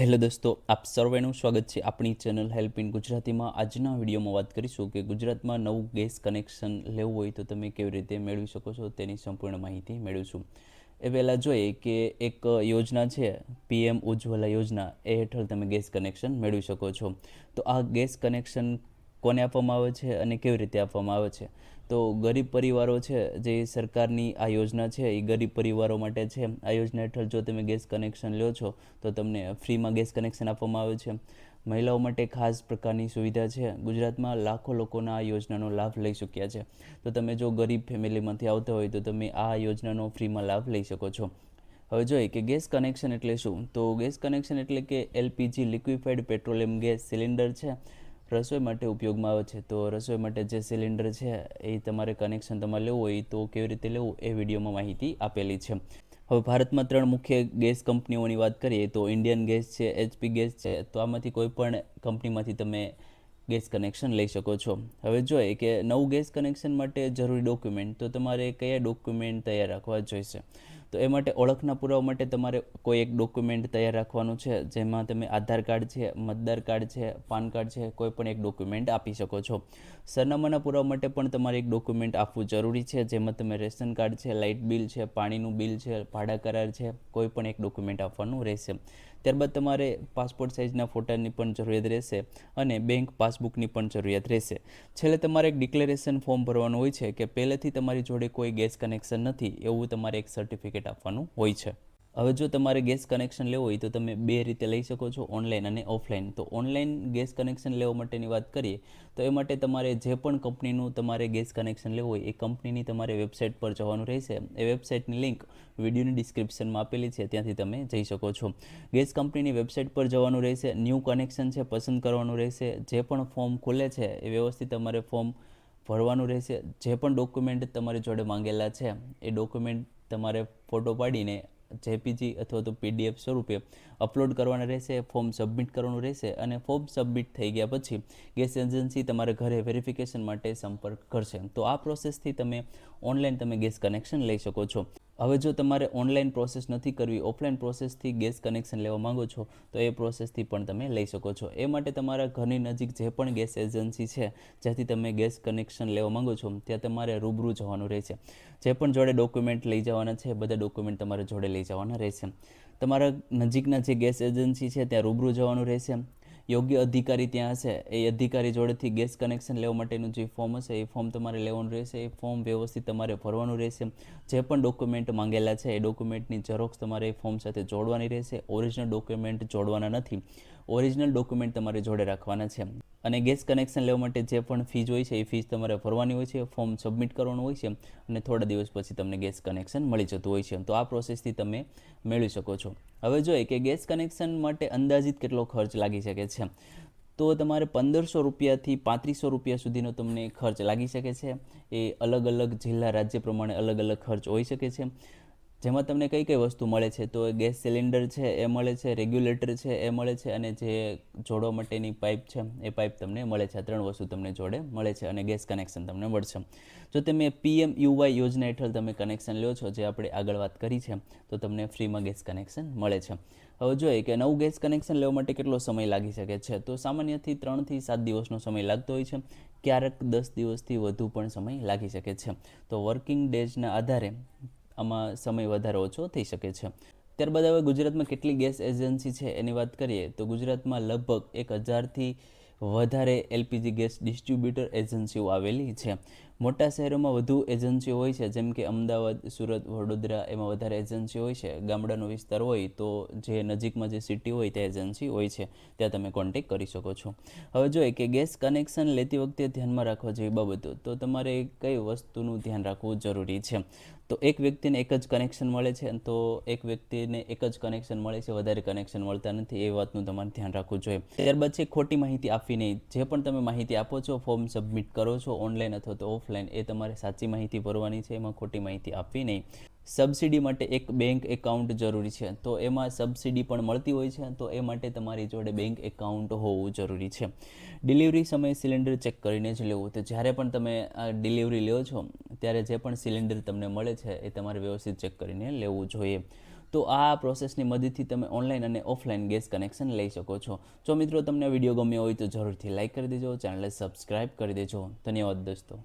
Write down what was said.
Hello દોસ્તો, આપ સર્વેનું સ્વાગત છે આપણી ચેનલ હેલ્પ ઇન ગુજરાતીમાં. આજના વિડીયોમાં વાત કરીશું કે ગુજરાતમાં નવું ગેસ કનેક્શન લેવું હોય તો તમે કેવી રીતે મેળવી શકો છો તેની સંપૂર્ણ માહિતી મેળવીશું. એ પહેલાં જોઈએ કે એક યોજના છે PM ઉજ્જવલા યોજના, એ હેઠળ તમે ગેસ કનેક્શન મેળવી શકો છો. તો આ ગેસ કનેક્શન કોને આપવામાં આવે છે અને કેવી રીતે આપવામાં આવે છે? તો ગરીબ પરિવારો છે, જે સરકારની આ યોજના છે એ ગરીબ પરિવારો માટે છે. આ યોજના હેઠળ જો તમે ગેસ કનેક્શન લો છો તો તમને ફ્રીમાં ગેસ કનેક્શન આપવામાં આવે છે. મહિલાઓ માટે ખાસ પ્રકારની સુવિધા છે. ગુજરાતમાં લાખો લોકોના આ યોજનાનો લાભ લઈ ચૂક્યા છે. તો તમે જો ગરીબ ફેમિલીમાંથી આવતા હોય તો તમે આ યોજનાનો ફ્રીમાં લાભ લઈ શકો છો. હવે જોઈએ કે ગેસ કનેક્શન એટલે શું. તો ગેસ કનેક્શન એટલે કે LPG liquefied petroleum gas cylinder છે, રસોઈ માટે ઉપયોગમાં આવે છે. તો રસોઈ માટે જે સિલિન્ડર છે એ તમારે કનેક્શન તમારે લેવું હોય તો કેવી રીતે લેવું એ વિડીયોમાં માહિતી આપેલી છે. હવે ભારતમાં 3 મુખ્ય ગેસ કંપનીઓની વાત કરીએ તો ઇન્ડિયન ગેસ છે, HP ગેસ છે. તો આમાંથી કોઈ પણ કંપનીમાંથી તમે ગેસ કનેક્શન લઈ શકો છો. હવે જોઈએ કે નવું ગેસ કનેક્શન માટે જરૂરી ડોક્યુમેન્ટ, તો તમારે કયા ડોક્યુમેન્ટ તૈયાર રાખવા જોઈશે. તો એ માટે ઓળખના પુરાવા માટે તમારે કોઈ એક ડોક્યુમેન્ટ તૈયાર રાખવાનું છે, જેમાં તમે આધાર કાર્ડ છે, મતદાર કાર્ડ છે, પાન કાર્ડ છે, કોઈ પણ એક ડોક્યુમેન્ટ આપી શકો છો. સરનામાના પુરાવા માટે પણ તમારે એક ડોક્યુમેન્ટ આપવું જરૂરી છે, જેમાં તમે રેશન કાર્ડ છે, લાઇટ બિલ છે, પાણીનું બિલ છે, ભાડા કરાર છે, કોઈ પણ એક ડોક્યુમેન્ટ આપવાનું રહેશે. ત્યારબાદ તમારે પાસપોર્ટ સાઇઝના ફોટાની પણ જરૂરિયાત રહેશે અને બેંક પાસબુકની પણ જરૂરિયાત રહેશે. છેલ્લે તમારે એક ડિક્લેરેશન ફોર્મ ભરવાનું હોય છે કે પહેલેથી તમારી જોડે કોઈ ગેસ કનેક્શન નથી એવું તમારે એક સર્ટિફિકેટ આપવાનું હોય છે. હવે જો તમારે ગેસ કનેક્શન લેવું હોય તો તમે 2 રીતે લઈ શકો છો, ઓનલાઈન અને ઓફલાઈન. તો ઓનલાઈન ગેસ કનેક્શન લેવા માટેની વાત કરીએ તો એ માટે તમારે જે પણ કંપનીનું તમારે ગેસ કનેક્શન લેવું હોય એ કંપનીની તમારે વેબસાઇટ પર જવાનું રહેશે. એ વેબસાઇટની લિંક વિડીયોની ડિસ્ક્રિપ્શનમાં આપેલી છે, ત્યાંથી તમે જઈ શકો છો. ગેસ કંપનીની વેબસાઇટ પર જવાનું રહેશે, ન્યૂ કનેક્શન છે પસંદ કરવાનું રહેશે. જે પણ ફોર્મ ખુલે છે એ વ્યવસ્થિત તમારે ફોર્મ ભરવાનું રહેશે. જે પણ ડોક્યુમેન્ટ તમારી જોડે માંગેલા છે એ ડોક્યુમેન્ટ તમારે ફોટો પાડીને JPG અથવા તો PDF સ્વરૂપે અપલોડ કરવાના રહેશે. ફોર્મ સબમિટ કરવાનું રહેશે અને ફોર્મ સબમિટ થઈ ગયા પછી ગેસ એજન્સી તમારા ઘરે વેરિફિકેશન માટે સંપર્ક કરશે. તો આ પ્રોસેસથી તમે ગેસ કનેક્શન લઈ શકો છો. હવે જો તમારે ઓનલાઈન પ્રોસેસ નથી કરવી, ઓફલાઈન પ્રોસેસથી ગેસ કનેક્શન લેવા માંગો છો તો એ પ્રોસેસથી પણ તમે લઈ શકો છો. એ માટે તમારા ઘરની નજીક જે પણ ગેસ એજન્સી છે જ્યાંથી તમે ગેસ કનેક્શન લેવા માંગો છો ત્યાં તમારે રૂબરૂ જવાનું રહેશે. જે પણ જોડે ડોક્યુમેન્ટ લઈ જવાના છે બધા ડોક્યુમેન્ટ તમારે જોડે લઈ જવાના રહેશે. તમારા નજીકના જે ગેસ એજન્સી છે ત્યાં રૂબરૂ જવાનું રહેશે. યોગ્ય અધિકારી ત્યાં હશે, એ અધિકારી જોડેથી ગેસ કનેક્શન લેવા માટેનું જે ફોર્મ હશે એ ફોર્મ તમારે લેવાનું રહેશે. એ ફોર્મ વ્યવસ્થિત તમારે ભરવાનું રહેશે. જે પણ ડોક્યુમેન્ટ માંગેલા છે એ ડોક્યુમેન્ટની ઝેરોક્સ તમારે એ ફોર્મ સાથે જોડવાની રહેશે. ઓરિજિનલ ડોક્યુમેન્ટ જોડવાના નથી, ઓરિજિનલ ડોક્યુમેન્ટ તમારે જોડે રાખવાના છે. અને ગેસ કનેક્શન લેવા માટે જે પણ ફીસ હોય છે એ ફીસ તમારે ભરવાની હોય છે. ફોર્મ સબમિટ કરવાનું હોય છે અને થોડા દિવસ પછી તમને ગેસ કનેક્શન મળી જતું હોય છે. તો આ પ્રોસેસથી તમે મેળવી શકો છો. હવે જોઈએ કે ગેસ કનેક્શન માટે અંદાજિત કેટલો ખર્ચ લાગી શકે છે. તો તમારે 1500 રૂપિયાથી 3500 રૂપિયા સુધીનો તમને ખર્ચ લાગી શકે છે. એ અલગ અલગ જિલ્લા રાજ્ય પ્રમાણે અલગ અલગ ખર્ચ હોઈ શકે છે. જેમાં તમને કઈ કઈ વસ્તુ મળે છે તો ગેસ સિલિન્ડર છે એ મળે છે, રેગ્યુલેટર છે એ મળે છે અને જે જોડવા માટેની પાઇપ છે એ પાઇપ તમને મળે છે. આ 3 વસ્તુ તમને જોડે મળે છે અને ગેસ કનેક્શન તમને મળશે. જો તમે PMUY યોજના હેઠળ તમે કનેક્શન લો છો, જે આપણે આગળ વાત કરી છે, તો તમને ફ્રીમાં ગેસ કનેક્શન મળે છે. હવે જોઈએ કે નવું ગેસ કનેક્શન લેવા માટે કેટલો સમય લાગી શકે છે. તો સામાન્યથી 3 થી 7 દિવસનો સમય લાગતો હોય છે. ક્યારેક 10 દિવસથી વધુ પણ સમય લાગી શકે છે. તો વર્કિંગ ડેઝના આધારે આમાં સમય વધારે ઓછો થઈ શકે છે. ત્યારબાદ હવે ગુજરાતમાં કેટલી ગેસ એજન્સી છે એની વાત કરીએ તો ગુજરાતમાં લગભગ 1000થી વધારે LPG ગેસ ડિસ્ટ્રીબ્યુટર એજન્સીઓ આવેલી છે. મોટા શહેરોમાં વધુ એજન્સીઓ હોય છે, જેમ કે અમદાવાદ, સુરત, વડોદરા, એમાં વધારે એજન્સીઓ હોય છે. ગામડાનો વિસ્તાર હોય તો જે નજીકમાં જે સિટી હોય ત્યાં એજન્સી હોય છે, ત્યાં તમે કોન્ટેક કરી શકો છો. હવે જોઈએ કે ગેસ કનેક્શન લેતી વખતે ધ્યાનમાં રાખવા જેવી બાબતો, તો તમારે કઈ વસ્તુનું ધ્યાન રાખવું જરૂરી છે. તો એક વ્યક્તિને એક જ કનેક્શન મળે છે, તો એક વ્યક્તિને એક જ કનેક્શન મળે છે, વધારે કનેક્શન મળતા નથી. એ વાતનું તમારે ધ્યાન રાખવું જોઈએ. ત્યારબાદ છે ખોટી માહિતી આપવી નહીં. જે પણ તમે માહિતી આપો છો, ફોર્મ સબમિટ કરો છો ઓનલાઈન અથવા તો ઓફલાઈન, એ તમારે સાચી માહિતી ભરવાની છે, એમાં ખોટી માહિતી આપવી નહીં. સબસિડી માટે એક બેંક એકાઉન્ટ જરૂરી છે. તો એમાં સબસિડી પણ મળતી હોય છે, તો એ માટે તમારી જોડે બેંક એકાઉન્ટ હોવું જરૂરી છે. ડિલિવરી સમયે સિલિન્ડર ચેક કરીને જ લેવું. તો જ્યારે પણ તમે આ ડિલિવરી લો છો ત્યારે જે પણ સિલિન્ડર તમને મળે છે એ તમારે વ્યવસ્થિત ચેક કરીને લેવું જોઈએ. તો આ પ્રોસેસની મદદથી તમે ઓનલાઈન અને ઓફલાઈન ગેસ કનેક્શન લઈ શકો છો. જો મિત્રો તમને વિડીયો ગમ્યો હોય તો જરૂરથી લાઇક કરી દેજો, ચેનલને સબસ્ક્રાઈબ કરી દેજો. ધન્યવાદ દોસ્તો.